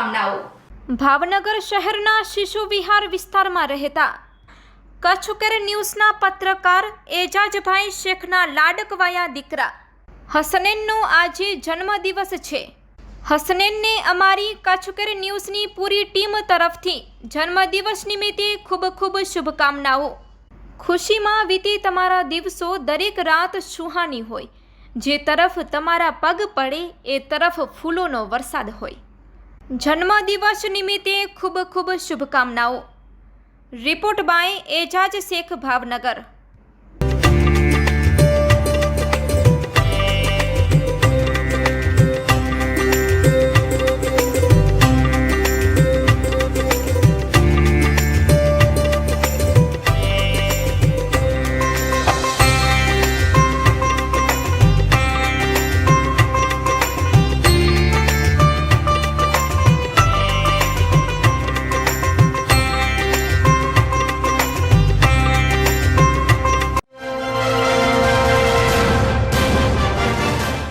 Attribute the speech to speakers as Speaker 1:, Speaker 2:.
Speaker 1: શુભકામનાઓ। ભાવનગર શહેરના શિશુ વિહાર વિસ્તારમાં રહેતા કચ્છકેર ન્યૂઝના પત્રકાર એજાજભાઈ શેખના લાડકવાયા દીકરા હસનૈનનો આજે જન્મદિવસ છે। હસનૈનને અમારી કચ્છકેર ન્યૂઝની પૂરી ટીમ તરફથી જન્મદિવસ નિમિત્તે ખૂબ ખૂબ શુભકામનાઓ। ખુશીમાં વીતી તમારા દિવસો દરેક રાત સુહાની હોય। જે તરફ તમારા પગ પડે એ તરફ ફૂલોનો વરસાદ હોય। જન્મદિવસ નિમિત્તે ખૂબ ખૂબ શુભકામનાઓ। Report by Ejaz Sheikh, Bhavnagar.